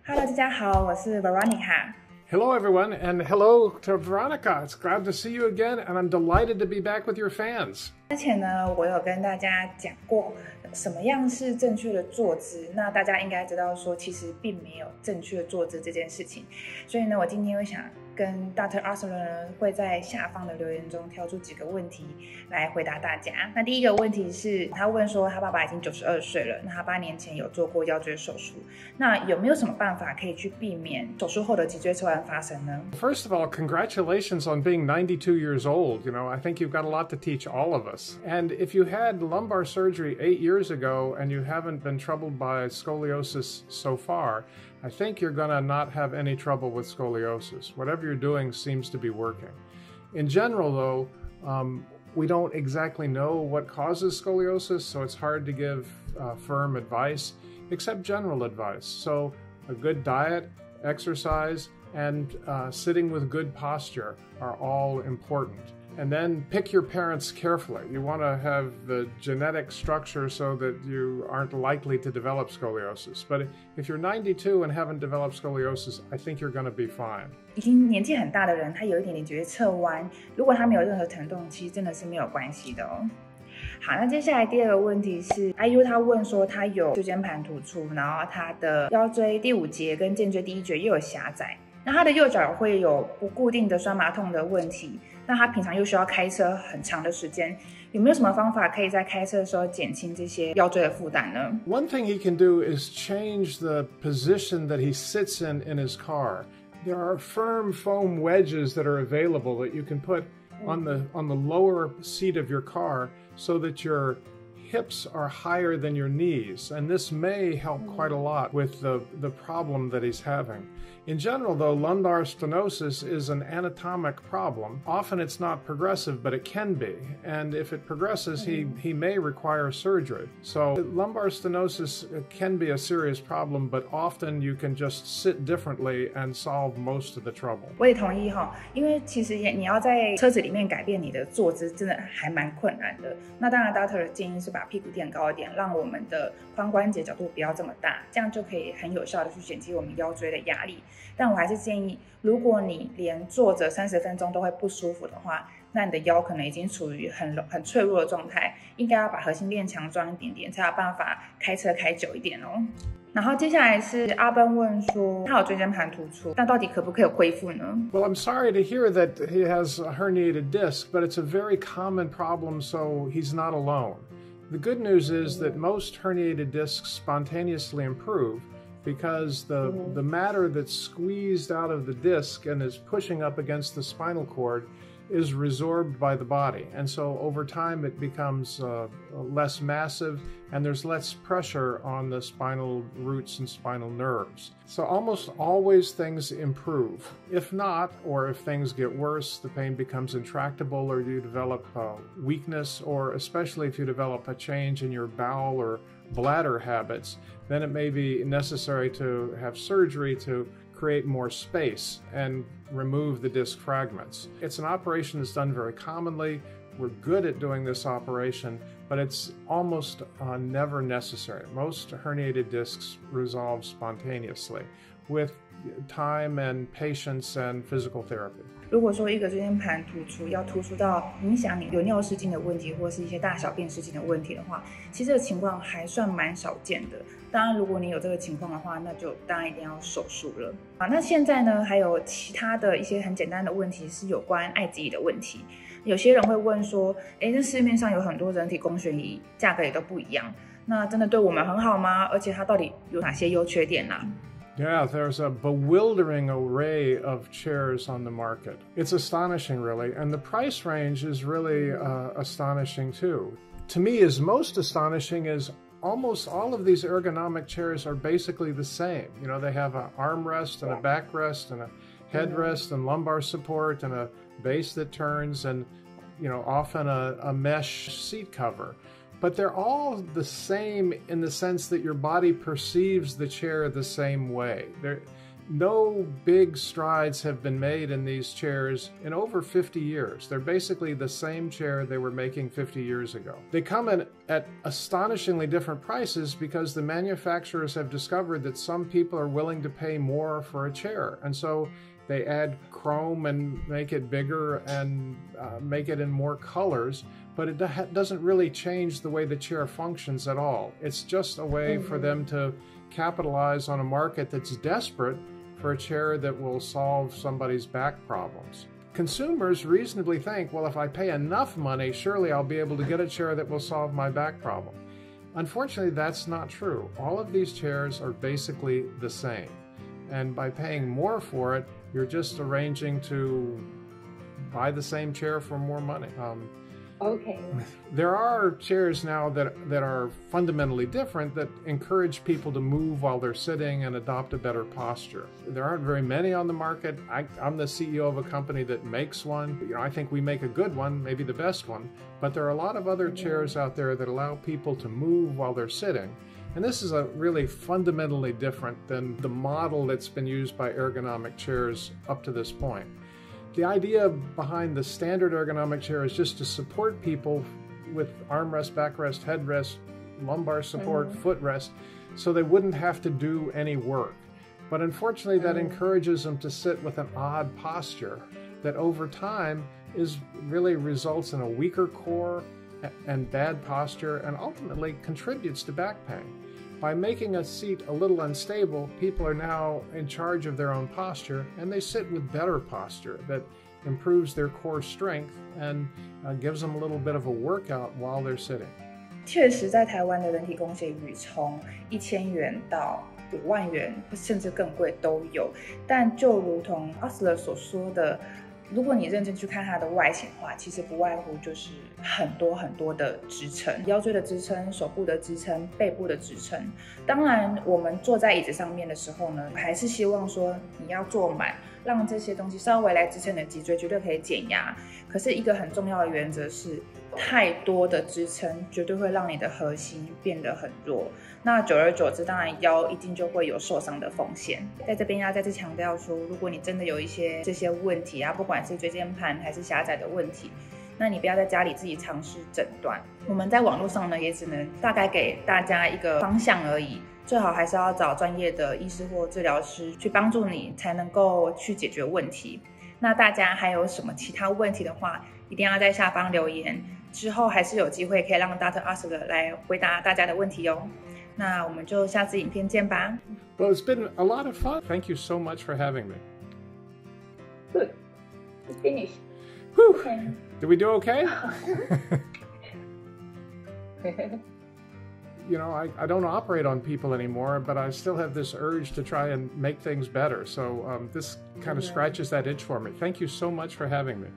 Hello， 大家好，我是 Veronica。 Hello everyone, and hello to Veronica. It's glad to see you again, and I'm delighted to be back with your fans. 之前呢，我有跟大家讲过什么样是正确的坐姿，那大家应该知道说，其实并没有正确的坐姿这件事情。所以呢，我今天会想跟 Dr.Osler 呢会在下方的留言中挑出几个问题来回答大家。那第一个问题是，他问说他爸爸已经92岁了，那他8年前有做过腰椎手术，那有没有什么办法可以去避免手术后的脊椎侧弯发生呢？ First of all, congratulations on being 92 years old. I think you've got a lot to teach all of us. And if you had lumbar surgery 8 years ago and you haven't been troubled by scoliosis so far, I think you're going to not have any trouble with scoliosis. Whatever you're doing seems to be working. In general, though, we don't exactly know what causes scoliosis, so it's hard to give firm advice, except general advice. So a good diet, exercise, and sitting with good posture are all important. And then pick your parents carefully. You want to have the genetic structure so that you aren't likely to develop scoliosis. But if you're 92 and haven't developed scoliosis, I think you're going to be fine. 已经年纪很大的人，他有一点点觉得侧弯，如果他没有任何疼痛，其实真的是没有关系的哦。好，那接下来第二个问题是 IU 他问说他有椎间盘突出，然后他的腰椎第5节跟肩椎第1节又有狭窄，那他的右脚会有不固定的酸麻痛的问题，那他平常又需要开车很长的时间，有没有什么方法可以在开车的时候减轻这些腰椎的负担呢？ One thing he can do is change the position that he sits in his car. There are firm foam wedges that are available that you can put on the lower seat of your car so that your hips are higher than your knees, and this may help quite a lot with the problem that he's having. In general, though, lumbar stenosis is an anatomic problem. Often it's not progressive, but it can be, and if it progresses, he may require surgery. So lumbar stenosis can be a serious problem, but often you can just sit differently and solve most of the trouble. 我也同意哈，因为其实你要在车子里面改变你的坐姿，真的还蛮困难的。那当然 ，Doctor 的建议是把屁股垫高一点，让我们的髋关节角度不要这么大，这样就可以很有效的去减轻我们腰椎的压力。但我还是建议，如果你连坐着30分钟都会不舒服的话，那你的腰可能已经处于很脆弱的状态，应该要把核心练强壮一点点，才有办法开车开久一点哦。然后接下来是阿奔问说，他有椎间盘突出，但到底可不可以恢复呢？ Well, I'm sorry to hear that he has a herniated disc, but it's a very common problem, so he's not alone. The good news is that most herniated discs spontaneously improve because the matter that's squeezed out of the disc and is pushing up against the spinal cord is resorbed by the body. And so over time it becomes less massive and there's less pressure on the spinal roots and spinal nerves. So almost always things improve. If not, or if things get worse, the pain becomes intractable or you develop weakness, or especially if you develop a change in your bowel or bladder habits, then it may be necessary to have surgery to create more space and remove the disc fragments. It's an operation that's done very commonly. We're good at doing this operation, but it's almost never necessary. Most herniated discs resolve spontaneously with time and patience and physical therapy. 如果说一个椎间盘突出要突出到影响你有尿失禁的问题，或是一些大小便失禁的问题的话，其实这个情况还算蛮少见的。当然，如果你有这个情况的话，那就当然一定要手术了。好，那现在呢，还有其他的一些很简单的问题是有关爱滋仪的问题。有些人会问说，那市面上有很多人体工学仪，价格也都不一样，那真的对我们很好吗？而且它到底有哪些优缺点呢Yeah, there's a bewildering array of chairs on the market. It's astonishing, really, and the price range is really astonishing, too. To me, is most astonishing is almost all of these ergonomic chairs are basically the same. They have an armrest and a backrest and a headrest and lumbar support and a base that turns and, often a mesh seat cover. But they're all the same in the sense that your body perceives the chair the same way. no big strides have been made in these chairs in over 50 years. They're basically the same chair they were making 50 years ago. They come in at astonishingly different prices because the manufacturers have discovered that some people are willing to pay more for a chair. And so they add chrome and make it bigger and make it in more colors, but it doesn't really change the way the chair functions at all. It's just a way for them to capitalize on a market that's desperate for a chair that will solve somebody's back problems. Consumers reasonably think, well, if I pay enough money, surely I'll be able to get a chair that will solve my back problem. Unfortunately, that's not true. All of these chairs are basically the same. And by paying more for it, you're just arranging to buy the same chair for more money. Okay. There are chairs now that are fundamentally different that encourage people to move while they're sitting and adopt a better posture. There aren't very many on the market. I'm the CEO of a company that makes one. You know, I think we make a good one, maybe the best one, but there are a lot of other chairs out there that allow people to move while they're sitting. And this is a really fundamentally different than the model that's been used by ergonomic chairs up to this point. The idea behind the standard ergonomic chair is just to support people with armrest, backrest, headrest, lumbar support, footrest, so they wouldn't have to do any work. But unfortunately, that encourages them to sit with an odd posture that over time really results in a weaker core and bad posture and ultimately contributes to back pain. By making a seat a little unstable, people are now in charge of their own posture, and they sit with better posture that improves their core strength and gives them a little bit of a workout while they're sitting. 确实，在台湾的人体工学椅从1000元到5万元，甚至更贵都有。但就如同 Osler 所说的，如果你认真去看它的外形的话，其实不外乎就是很多的支撑，腰椎的支撑、手部的支撑、背部的支撑。当然，我们坐在椅子上面的时候呢，还是希望说你要坐满，让这些东西稍微来支撑你的脊椎，绝对可以减压。可是一个很重要的原则是，太多的支撑绝对会让你的核心变得很弱。那久而久之，当然腰一定就会有受伤的风险。在这边要再次强调说，如果你真的有一些这些问题啊，不管是椎间盘还是狭窄的问题，那你不要在家里自己尝试诊断。我们在网络上呢，也只能大概给大家一个方向而已。最好还是要找专业的医师或治疗师去帮助你，才能够去解决问题。那大家还有什么其他问题的话，一定要在下方留言，之后还是有机会可以让 Dr.Osler 来回答大家的问题哦。那我们就下次影片见吧。Well, it's been a lot of fun. Thank you so much for having me. Good. We finished. Whew. Okay. Did we do okay? You know, I don't operate on people anymore, but I still have this urge to try and make things better. So this kind of scratches that itch for me. Thank you so much for having me.